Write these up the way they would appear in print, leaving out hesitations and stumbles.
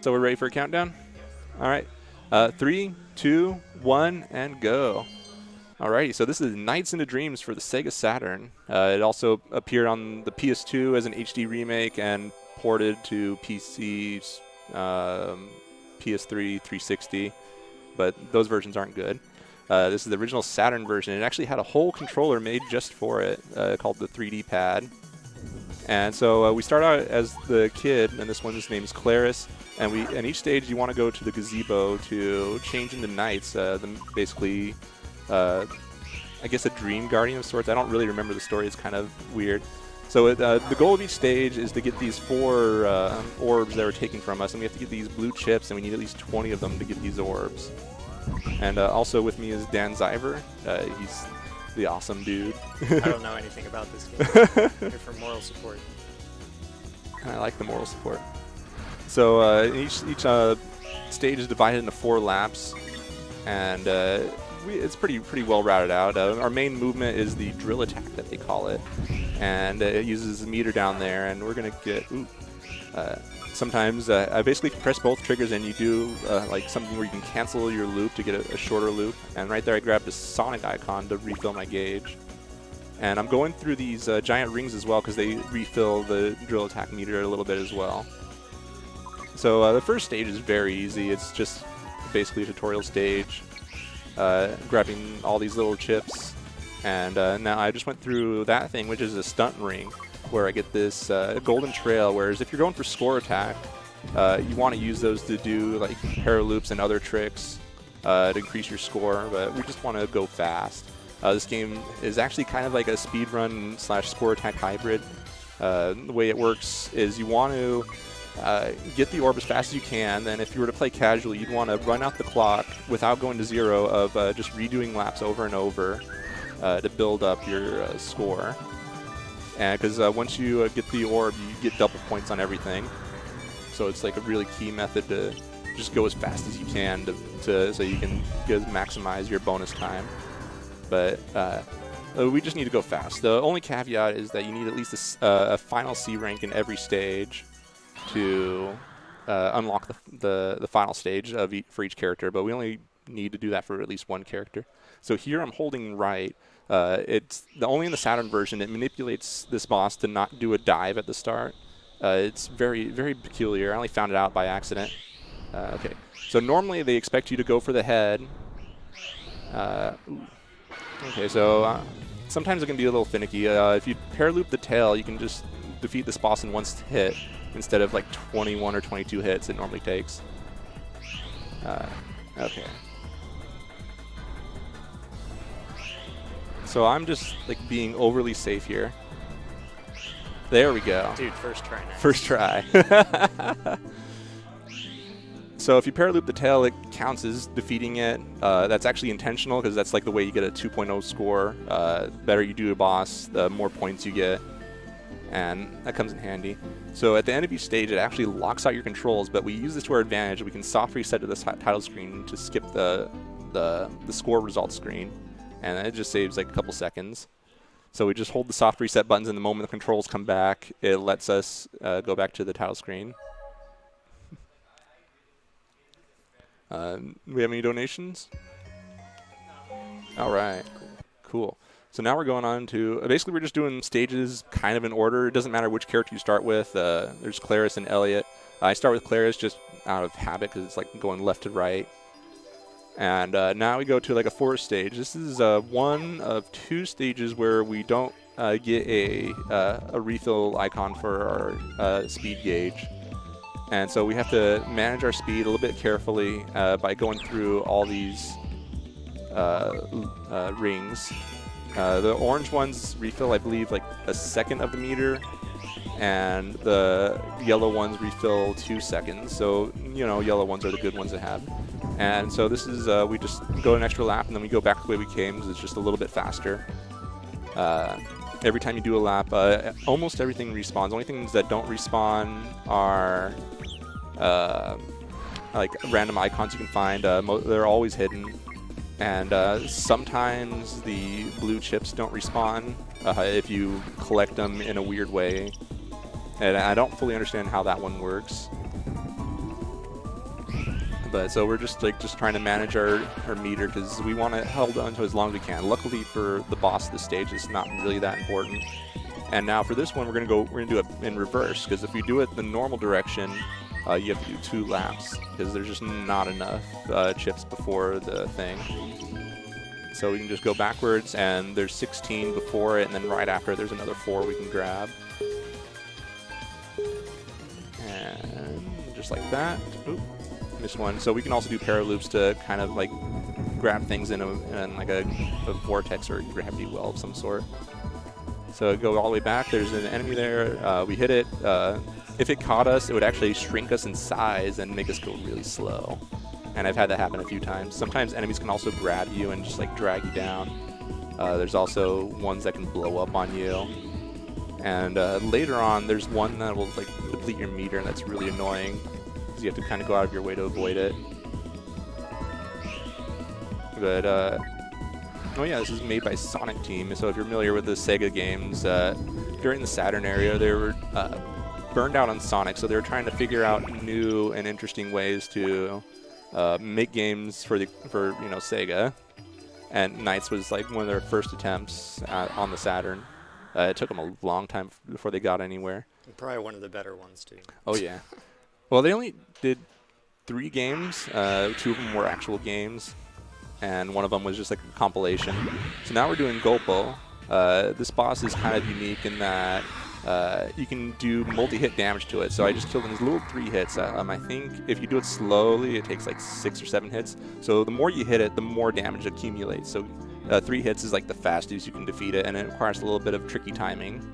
So we're ready for a countdown? All right. 3, 2, 1, and go. Alrighty, so this is Nights into Dreams for the Sega Saturn. It also appeared on the PS2 as an HD remake and ported to PC, PS3, 360, but those versions aren't good. This is the original Saturn version. It actually had a whole controller made just for it called the 3D pad. And so we start out as the kid, and this one's name is Claris. And each stage you want to go to the gazebo to change into knights. Basically, I guess a dream guardian of sorts. I don't really remember the story. It's kind of weird. So the goal of each stage is to get these 4 orbs that were taken from us, and we have to get these blue chips, and we need at least 20 of them to get these orbs. And also with me is Dan Ziver. He's the awesome dude. I don't know anything about this game. I'm here for moral support. And I like the moral support. So each stage is divided into 4 laps, and it's pretty well routed out. Our main movement is the drill attack that they call it, and it uses a meter down there, and we're gonna get. Sometimes I basically press both triggers, and you do like something where you can cancel your loop to get a shorter loop. And right there, I grabbed the Sonic icon to refill my gauge. And I'm going through these giant rings as well because they refill the drill attack meter a little bit as well. So the first stage is very easy. It's just basically a tutorial stage, grabbing all these little chips. And now I just went through that thing, which is a stunt ring, where I get this golden trail, whereas if you're going for score attack, you want to use those to do like paraloops and other tricks to increase your score, but we just want to go fast. This game is actually kind of like a speedrun / score attack hybrid. The way it works is you want to get the orb as fast as you can, then if you were to play casually, you'd want to run out the clock without going to 0 of just redoing laps over and over to build up your score. And because once you get the orb, you get double points on everything. So it's like a really key method to just go as fast as you can so you can maximize your bonus time. But we just need to go fast. The only caveat is that you need at least a final C rank in every stage to unlock the final stage for each character. But we only need to do that for at least one character. So here I'm holding right. It's only in the Saturn version it manipulates this boss to not do a dive at the start. It's very, very peculiar. I only found it out by accident. Okay, so normally they expect you to go for the head. Okay, so sometimes it can be a little finicky. If you paraloop the tail, you can just defeat this boss in 1 hit instead of like 21 or 22 hits it normally takes. Okay. So I'm just like being overly safe here. There we go. Dude, first try now. First try. So if you paraloop the tail, it counts as defeating it. That's actually intentional because that's like the way you get a 2.0 score. The better you do a boss, the more points you get. And that comes in handy. So at the end of each stage, it actually locks out your controls, but we use this to our advantage. We can soft reset to the title screen to skip the score results screen. And it just saves like a couple seconds. So we just hold the soft reset buttons, and the moment the controls come back, it lets us go back to the title screen. We have any donations? All right, cool. So now we're going on to, basically we're just doing stages kind of in order. It doesn't matter which character you start with. There's Claris and Elliot. I start with Claris just out of habit because it's like going left to right. And now we go to like a forest stage. This is one of 2 stages where we don't get a refill icon for our speed gauge. And so we have to manage our speed a little bit carefully by going through all these rings. The orange ones refill, I believe, like a second of the meter, and the yellow ones refill 2 seconds. So, you know, yellow ones are the good ones to have. And so this is, we just go an extra lap, and then we go back the way we came because it's just a little bit faster. Every time you do a lap, almost everything respawns. The only things that don't respawn are like random icons you can find. They're always hidden. And sometimes the blue chips don't respawn if you collect them in a weird way. And I don't fully understand how that one works. But so we're just trying to manage our meter because we want to hold on to as long as we can. Luckily for the boss of the stage, it's not really that important. And now for this one, we're gonna do it in reverse, because if you do it the normal direction, you have to do 2 laps because there's just not enough chips before the thing. So we can just go backwards, and there's 16 before it, and then right after it, there's another 4 we can grab. And just like that. Oop, missed one. So we can also do paraloops to kind of like grab things in like a vortex or a gravity well of some sort. So go all the way back. There's an enemy there. We hit it. If it caught us, it would actually shrink us in size and make us go really slow. And I've had that happen a few times. Sometimes enemies can also grab you and just like drag you down. There's also ones that can blow up on you. And later on, there's one that will like deplete your meter, and that's really annoying because you have to kind of go out of your way to avoid it. But oh yeah, this is made by Sonic Team. So if you're familiar with the Sega games, during the Saturn era, they were burned out on Sonic, so they were trying to figure out new and interesting ways to make games for Sega. And Knights was like one of their first attempts on the Saturn. It took them a long time before they got anywhere. Probably one of the better ones too. Oh yeah. Well, they only did 3 games. 2 of them were actual games, and one of them was just like a compilation. So now we're doing Golpo. This boss is kind of unique in that you can do multi-hit damage to it. So I just killed him with little 3 hits. I think if you do it slowly, it takes like 6 or 7 hits. So the more you hit it, the more damage accumulates. So 3 hits is like the fastest you can defeat it, and it requires a little bit of tricky timing.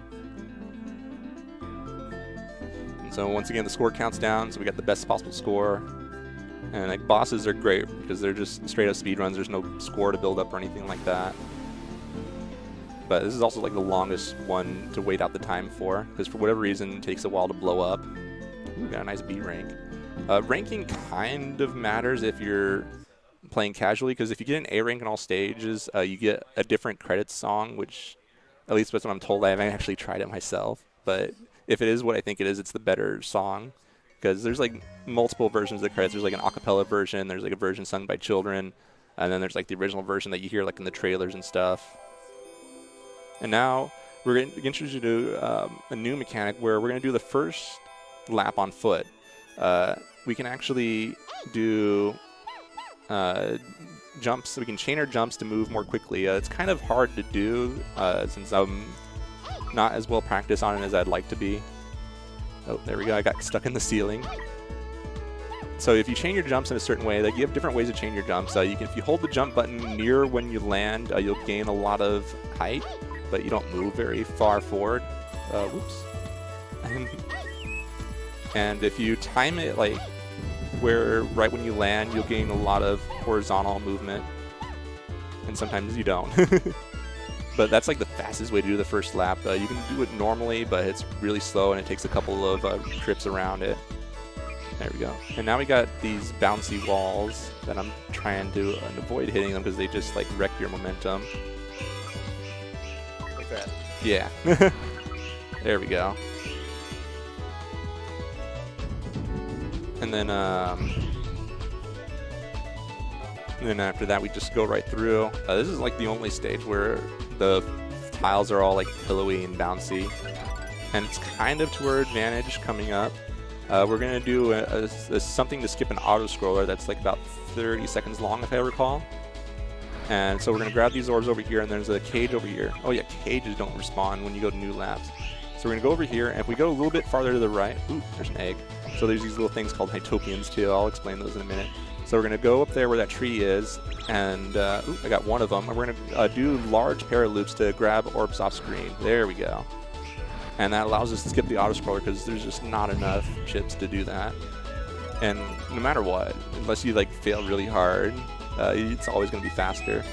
And so once again, the score counts down, so we got the best possible score. And like bosses are great because they're just straight up speedruns. There's no score to build up or anything like that. But this is also like the longest one to wait out the time for, because for whatever reason it takes a while to blow up. Ooh, got a nice B rank. Ranking kind of matters if you're playing casually, because if you get an A rank in all stages, you get a different credits song, which at least that's what I'm told. I haven't actually tried it myself, but if it is what I think it is, it's the better song. Because there's like multiple versions of the credits. There's like an acapella version, there's like a version sung by children, and then there's like the original version that you hear like in the trailers and stuff. And now we're going to introduce you to a new mechanic where we're going to do the first lap on foot. We can actually do jumps. So we can chain our jumps to move more quickly. It's kind of hard to do since I'm not as well practiced on it as I'd like to be. Oh, there we go. I got stuck in the ceiling. So if you chain your jumps in a certain way, like you have different ways to chain your jumps. If you hold the jump button near when you land, you'll gain a lot of height, but you don't move very far forward. Whoops. And if you time it like where right when you land, you'll gain a lot of horizontal movement, and sometimes you don't. But that's like the fastest way to do the first lap. You can do it normally, but it's really slow and it takes a couple of trips around it. There we go. And now we got these bouncy walls that I'm trying to avoid hitting them because they just like wreck your momentum. Like that. Yeah. There we go. And then after that, we just go right through. This is like the only stage where the tiles are all like pillowy and bouncy, and it's kind of to our advantage coming up. We're gonna do something to skip an auto scroller that's like about 30 seconds long, if I recall. And so we're gonna grab these orbs over here, and there's a cage over here. Oh yeah, cages don't respawn when you go to new laps. So we're gonna go over here, and if we go a little bit farther to the right, ooh, there's an egg. So there's these little things called Hytopians too. I'll explain those in a minute. So we're going to go up there where that tree is, and ooh, I got one of them. And we're going to do large paraloops to grab orbs off screen. There we go. And that allows us to skip the auto-scroller because there's just not enough chips to do that. And no matter what, unless you like fail really hard, it's always going to be faster.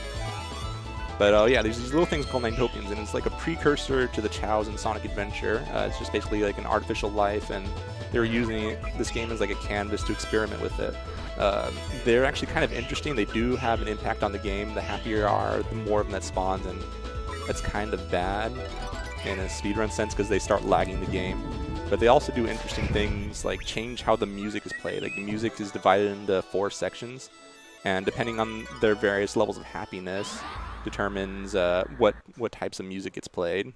But yeah, there's these little things called Hytopians, and it's like a precursor to the Chows in Sonic Adventure. It's just basically like an artificial life, and they were using this game as like a canvas to experiment with it. They're actually kind of interesting. They do have an impact on the game. The happier you are, the more of them that spawns, and that's kind of bad in a speedrun sense because they start lagging the game. But they also do interesting things like change how the music is played. Like the music is divided into 4 sections, and depending on their various levels of happiness determines what types of music gets played.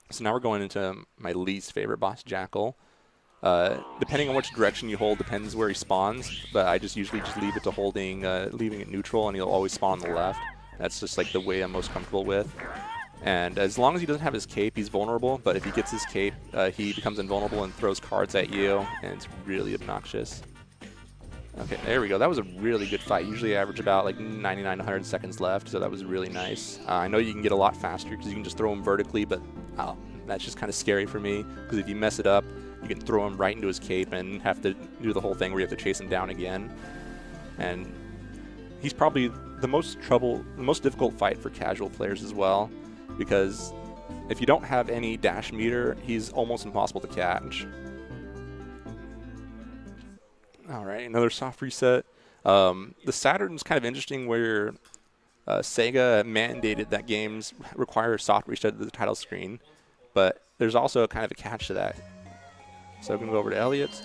So now we're going into my least favorite boss, Jackal. Depending on which direction you hold depends where he spawns, but I just usually just leave it to holding, leaving it neutral, and he'll always spawn on the left. That's just like the way I'm most comfortable with. And as long as he doesn't have his cape, he's vulnerable, but if he gets his cape, he becomes invulnerable and throws cards at you, and it's really obnoxious. Okay, there we go. That was a really good fight. Usually I average about like 99 to 100 seconds left, so that was really nice. I know you can get a lot faster because you can just throw him vertically, but that's just kind of scary for me, because if you mess it up, you can throw him right into his cape and have to do the whole thing where you have to chase him down again. And he's probably the most difficult fight for casual players as well, because if you don't have any dash meter, he's almost impossible to catch. Alright, another soft reset. The Saturn's kind of interesting, where Sega mandated that games require a soft reset to the title screen, but there's also kind of a catch to that. So I'm going to go over to Elliot's.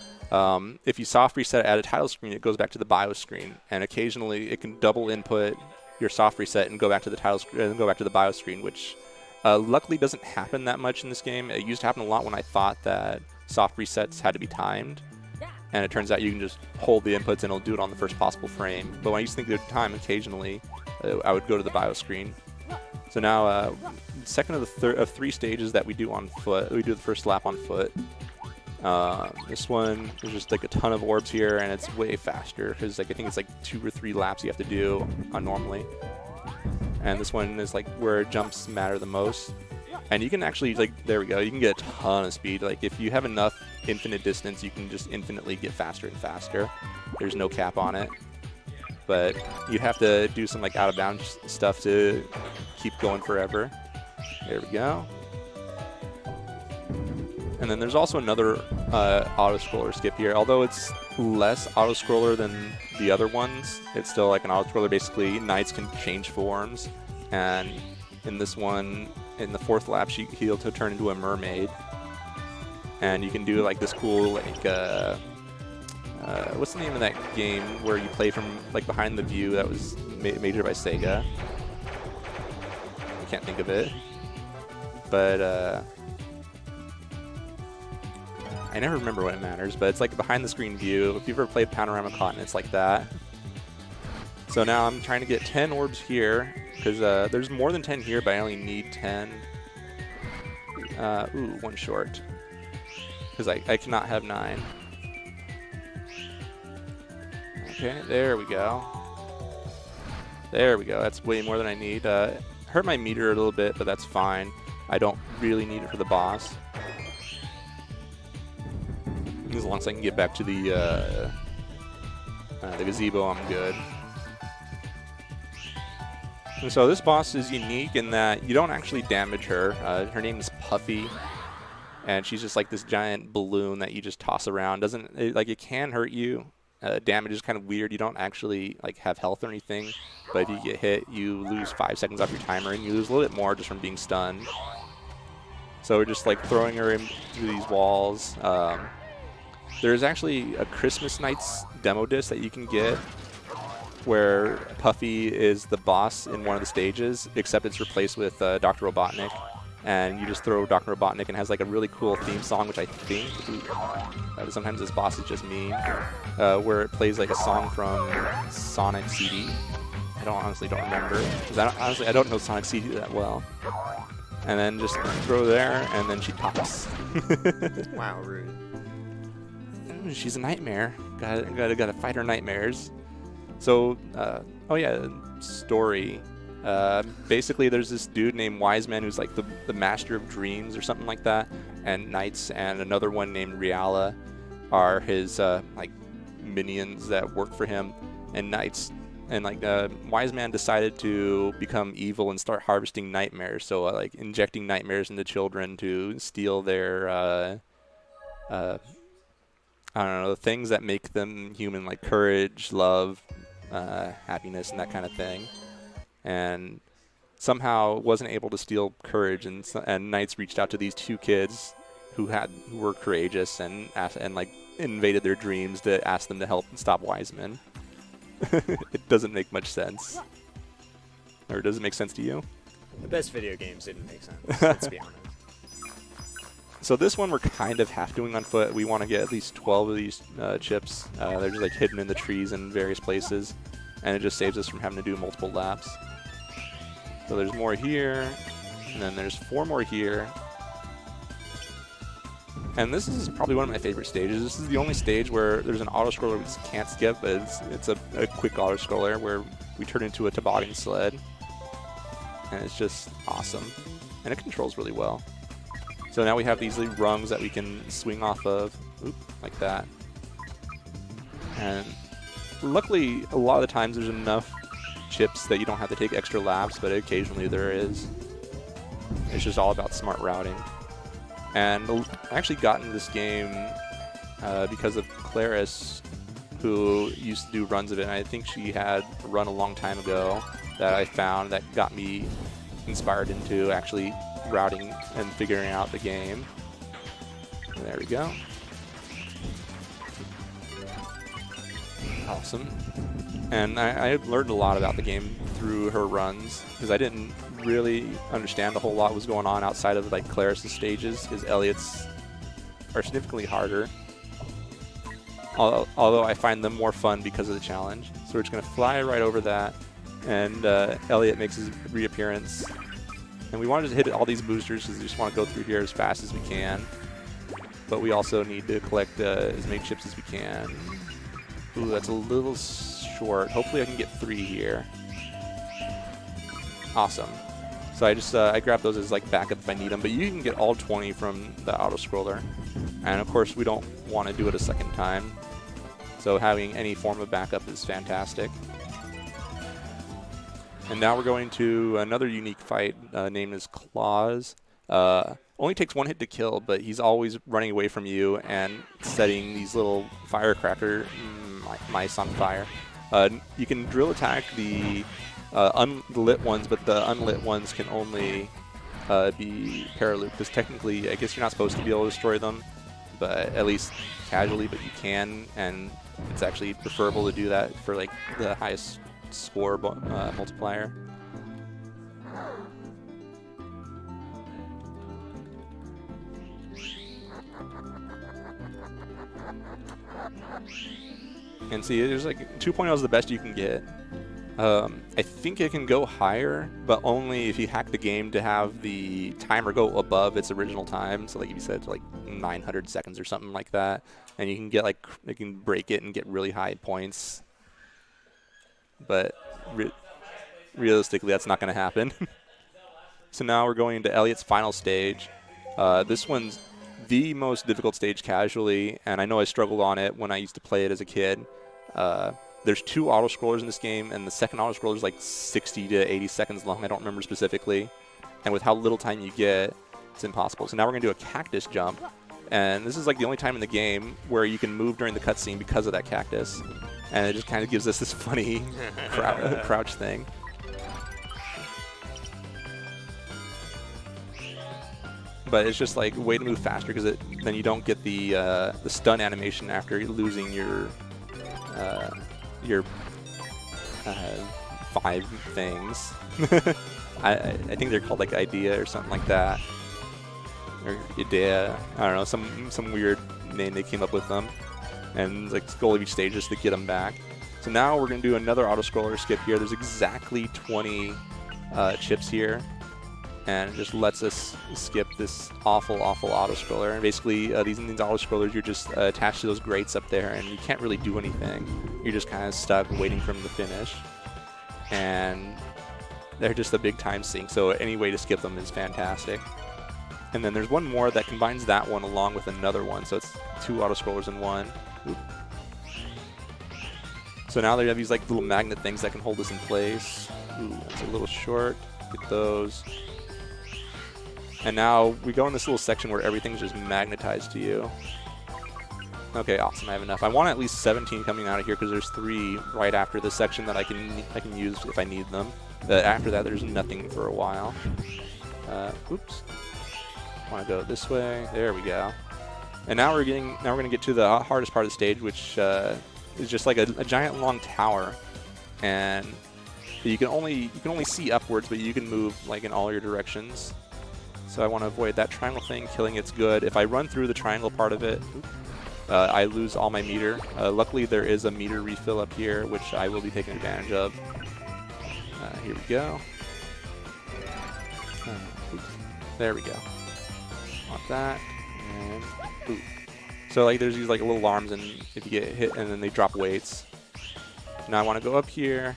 If you soft reset at a title screen, it goes back to the BIOS screen, and occasionally it can double input your soft reset and go back to the title screen and go back to the BIOS screen, which luckily doesn't happen that much in this game. It used to happen a lot when I thought that soft resets had to be timed, and it turns out you can just hold the inputs and it'll do it on the first possible frame. But when I used to think of time, occasionally I would go to the BIOS screen. So now, second of 3 stages that we do on foot, we do the first lap on foot. This one, there's just like a ton of orbs here, and it's way faster because like I think it's like 2 or 3 laps you have to do normally. And this one is like where jumps matter the most. And you can actually, like, there we go, you can get a ton of speed. Like if you have enough infinite distance, you can just infinitely get faster and faster. There's no cap on it. But you have to do some like out of bounds stuff to keep going forever. There we go. And then there's also another auto-scroller skip here. Although it's less auto-scroller than the other ones, it's still like an auto-scroller. Basically, knights can change forms. And in this one, in the 4th lap, he'll turn into a mermaid. And you can do like this cool, like, what's the name of that game where you play from like behind the view that was made by Sega? I can't think of it. But, I never remember when it matters, but it's like a behind the screen view. If you've ever played Panorama Cotton, it's like that. So now I'm trying to get 10 orbs here, because there's more than 10 here, but I only need 10. Ooh, 1 short. Because I cannot have 9. Okay, there we go. There we go. That's way more than I need. Hurt my meter a little bit, but that's fine. I don't really need it for the boss. As long as I can get back to the gazebo, I'm good. And so this boss is unique in that you don't actually damage her. Her name is Puffy, and she's just like this giant balloon that you just toss around. It can hurt you. Damage is kind of weird. You don't actually like have health or anything, but if you get hit, you lose 5 seconds off your timer, and you lose a little bit more just from being stunned. So we're just like throwing her into these walls. There's actually a Christmas Nights demo disc that you can get where Puffy is the boss in one of the stages, except it's replaced with Dr. Robotnik. And you just throw Dr. Robotnik, and it has like a really cool theme song, which I think, sometimes this boss is just me, where it plays like a song from Sonic CD. I honestly don't remember, because I don't know Sonic CD that well. And then just throw there, and then she pops. Wow, rude. She's a nightmare. Gotta fight her nightmares. So, oh yeah, story. Basically, there's this dude named Wiseman who's like the master of dreams or something like that, and Knights and another one named Riala are his like minions that work for him. And Knights and like Wiseman decided to become evil and start harvesting nightmares. So like injecting nightmares into children to steal their I don't know, the things that make them human, like courage, love, happiness, and that kind of thing. And somehow wasn't able to steal courage, and Knights reached out to these 2 kids who were courageous and like invaded their dreams to ask them to help stop Wiseman. It doesn't make much sense. Or does it make sense to you? The best video games didn't make sense, let's be honest. So this one we're kind of half doing on foot. We want to get at least 12 of these chips. They're just like hidden in the trees in various places, and it just saves us from having to do multiple laps. So there's more here, and then there's 4 more here. And this is probably one of my favorite stages. This is the only stage where there's an auto-scroller we just can't skip, but it's a quick auto-scroller where we turn into a toboggan sled. And it's just awesome. And it controls really well. So now we have these rungs that we can swing off of, like that. And luckily, a lot of the times there's enough chips that you don't have to take extra laps, but occasionally there is. It's just all about smart routing. And I actually got into this game because of Claris, who used to do runs of it. And I think she had a run a long time ago that I found that got me inspired into actually routing and figuring out the game. There we go. Awesome. And I learned a lot about the game through her runs, because I didn't really understand a whole lot was going on outside of like Claris' stages, because Elliot's are significantly harder. Although I find them more fun because of the challenge. So we're just going to fly right over that, and Elliot makes his reappearance. And we wanted to hit all these boosters because we just want to go through here as fast as we can. But we also need to collect as many chips as we can. Ooh, that's a little short. Hopefully I can get 3 here. Awesome. So I grab those as like backup if I need them, but you can get all 20 from the auto scroller. And of course we don't want to do it a second time. So having any form of backup is fantastic. And now we're going to another unique fight named as Claws. Only takes 1 hit to kill, but he's always running away from you and setting these little firecracker mice on fire. You can drill attack the unlit ones, but the unlit ones can only be paraloop, because technically I guess you're not supposed to be able to destroy them, but at least casually, but you can, and it's actually preferable to do that for like the highest score multiplier. And see, there's like 2.0 is the best you can get. I think it can go higher, but only if you hack the game to have the timer go above its original time. So like if you set it to like 900 seconds or something like that, and you can get like, you can break it and get really high points. But realistically, that's not going to happen. So now we're going into Elliot's final stage. This one's the most difficult stage casually, and I know I struggled on it when I used to play it as a kid. There's 2 auto-scrollers in this game, and the second auto-scroller is like 60 to 80 seconds long. I don't remember specifically. And with how little time you get, it's impossible. So now we're going to do a cactus jump. And this is like the only time in the game where you can move during the cutscene because of that cactus. And it just kind of gives us this funny crouch thing. But it's just like a way to move faster, because then you don't get the stun animation after losing your 5 things. I think they're called like Idea or something like that, or Idea. I don't know, some weird name they came up with them. And like the goal of each stage is to get them back. So now we're going to do another auto scroller skip here. There's exactly 20 chips here, and it just lets us skip this awful auto scroller. And basically these auto scrollers, you're just attached to those grates up there, and you can't really do anything. You're just kind of stuck waiting for them to finish, and they're just a big time sink, so any way to skip them is fantastic. And then there's one more that combines that one along with another one, so it's 2 auto scrollers in one. Oop. So now they have these like little magnet things that can hold us in place. Ooh, that's a little short. Get those. And now we go in this little section where everything's just magnetized to you. Okay, awesome. I have enough. I want at least 17 coming out of here, because there's 3 right after this section that I can use if I need them. But after that, there's nothing for a while. Oops. Want to go this way. There we go. And now we're going to get to the hardest part of the stage, which is just like a giant long tower, and you can only see upwards, but you can move like in all your directions. So I want to avoid that triangle thing. Killing it's good. If I run through the triangle part of it, I lose all my meter. Luckily, there is a meter refill up here, which I will be taking advantage of. Here we go. There we go. Want that. And ooh. So like there's these like little alarms, and if you get hit, and then they drop weights. Now I want to go up here,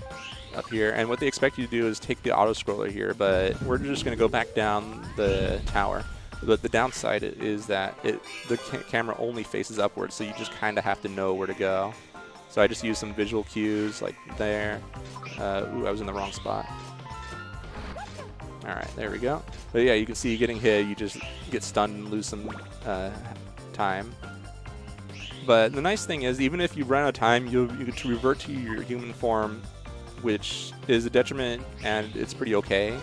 and what they expect you to do is take the auto scroller here, but we're just going to go back down the tower. But the downside is that the camera only faces upwards, so you just kind of have to know where to go. So I just use some visual cues like there. Ooh, I was in the wrong spot. All right, there we go. But yeah, you can see getting hit, you just get stunned and lose some time. But the nice thing is, even if you run out of time, you get to revert to your human form, which is a detriment, and it's pretty okay.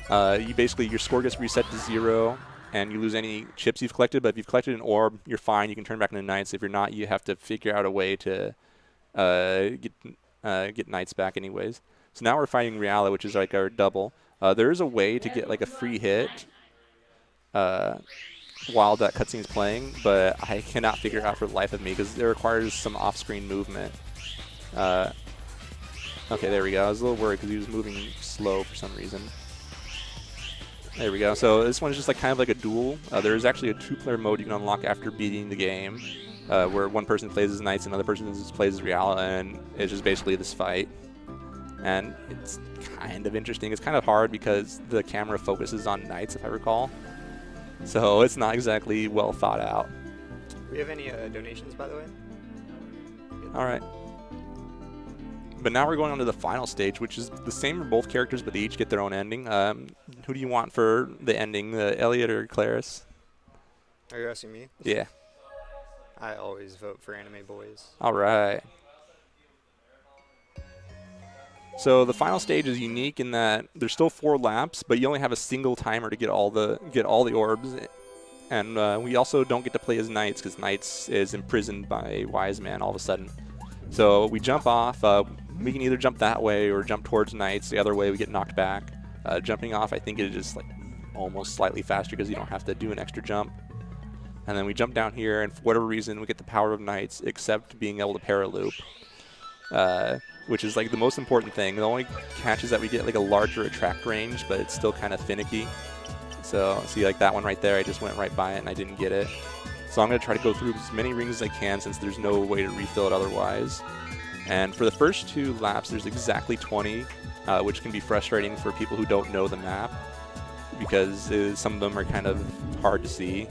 Your score gets reset to 0, and you lose any chips you've collected. But if you've collected an orb, you're fine. You can turn back into knights. If you're not, you have to figure out a way to get knights back anyways. So now we're fighting Reala, which is like our double. There is a way to get like a free hit while that cutscene is playing, but I cannot figure it out for the life of me because it requires some off-screen movement. Okay, there we go. I was a little worried because he was moving slow for some reason. There we go. So this one's just like kind of like a duel. There is actually a 2-player mode you can unlock after beating the game, where one person plays as knights, another person plays as Reala, and it's just basically this fight. And it's kind of interesting. It's kind of hard because the camera focuses on knights, if I recall. So it's not exactly well thought out. Do we have any donations, by the way? All right. But now we're going on to the final stage, which is the same for both characters, but they each get their own ending. Who do you want for the ending, Elliot or Claris? Are you asking me? Yeah. I always vote for anime boys. All right. So the final stage is unique in that there's still 4 laps, but you only have a single timer to get all the orbs, and we also don't get to play as knights because knights is imprisoned by Wise Man all of a sudden. So we jump off. We can either jump that way or jump towards knights. The other way we get knocked back. Jumping off, I think it is just like almost slightly faster because you don't have to do an extra jump. And then we jump down here, and for whatever reason we get the power of knights, except being able to paraloop. Which is like the most important thing. The only catch is that we get like a larger attract range, but it's still kind of finicky. So see, like that one right there, I just went right by it and I didn't get it. So I'm going to try to go through as many rings as I can since there's no way to refill it otherwise. And for the first 2 laps, there's exactly 20, which can be frustrating for people who don't know the map because some of them are kind of hard to see.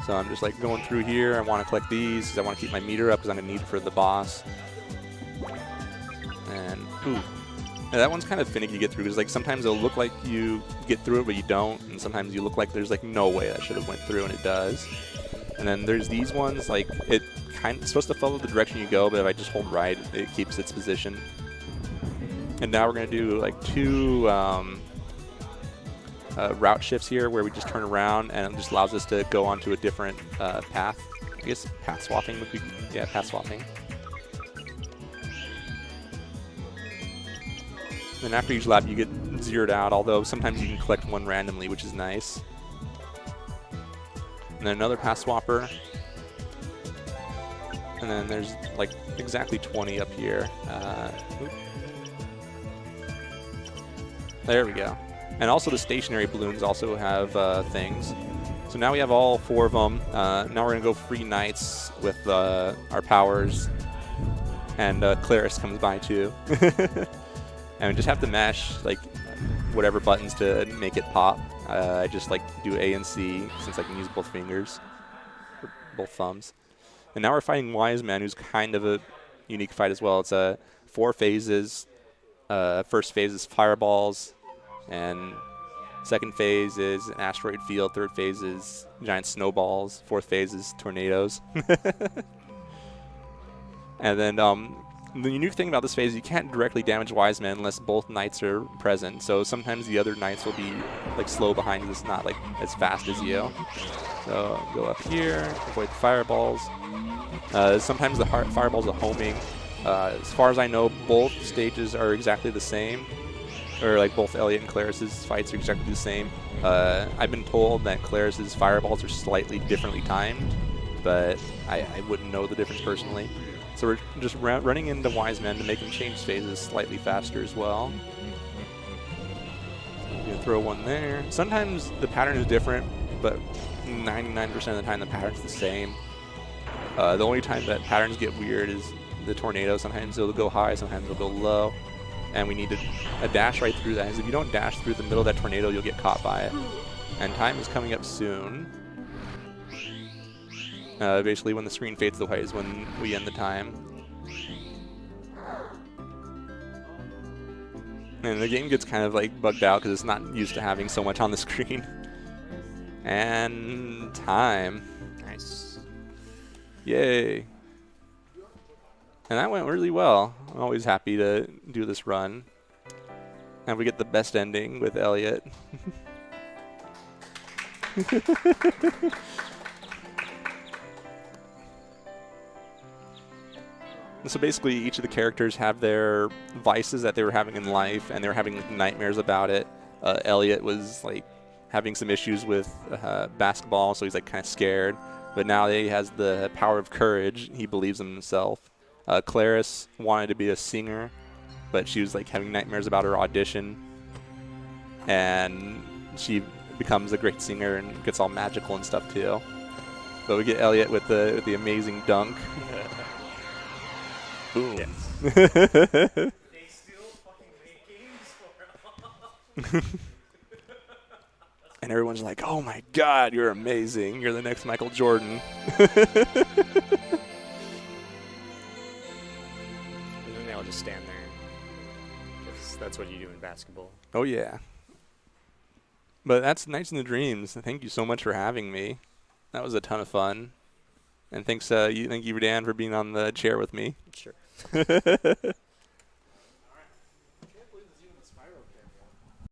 So I'm just like going through here. I want to collect these because I want to keep my meter up because I'm going to need it for the boss. And ooh, now that one's kind of finicky to get through because like sometimes it'll look like you get through it but you don't, and sometimes you look like there's like no way that should have went through and it does. And then there's these ones, like it's supposed to follow the direction you go, but if I just hold right, it keeps its position. And now we're going to do like 2 route shifts here where we just turn around and it just allows us to go onto a different path. I guess path swapping would be, yeah, path swapping. And after each lap you get zeroed out, although sometimes you can collect 1 randomly, which is nice. And then another path swapper. And then there's like exactly 20 up here. There we go. And also the stationary balloons also have things. So now we have all 4 of them. Now we're going to go free knights with our powers. And Claris comes by too. And we just have to mash like whatever buttons to make it pop. I just like do A and C since I can use both fingers, or both thumbs. And now we're fighting Wise Man, who's kind of a unique fight as well. It's 4 phases. First phase is fireballs. And second phase is an asteroid field. Third phase is giant snowballs. Fourth phase is tornadoes. And then The unique thing about this phase, you can't directly damage Wise Men unless both knights are present. So sometimes the other knights will be like slow behind you. It's not like as fast as you. So go up here, avoid the fireballs. Sometimes the fireballs are homing. As far as I know, both stages are exactly the same. Or like both Elliot and Claris's fights are exactly the same. I've been told that Claris's fireballs are slightly differently timed, but I wouldn't know the difference personally. So we're just running into Wise Men to make him change phases slightly faster as well. I'm going to throw one there. Sometimes the pattern is different, but 99% of the time the pattern's the same. The only time that patterns get weird is the tornado. Sometimes it'll go high, sometimes it'll go low. And we need a dash right through that. Because if you don't dash through the middle of that tornado, you'll get caught by it. And time is coming up soon. Basically, when the screen fades to white is when we end the time. And the game gets kind of like bugged out because it's not used to having so much on the screen. And time. Nice. Yay. And that went really well. I'm always happy to do this run. And we get the best ending with Elliot. So basically, each of the characters have their vices that they were having in life, and they were having like, nightmares about it. Elliot was like having some issues with basketball, so he's like kind of scared. But now that he has the power of courage, he believes in himself. Claris wanted to be a singer, but she was like having nightmares about her audition, and she becomes a great singer and gets all magical and stuff too. But we get Elliot with the amazing dunk. Boom. Yes. They still fucking make games for us. And everyone's like, "Oh my God, you're amazing! You're the next Michael Jordan." And then they all just stand there. Because that's what you do in basketball. Oh yeah. But that's Nights in the Dreams. Thank you so much for having me. That was a ton of fun. And thank you, Dan, for being on the chair with me. Sure.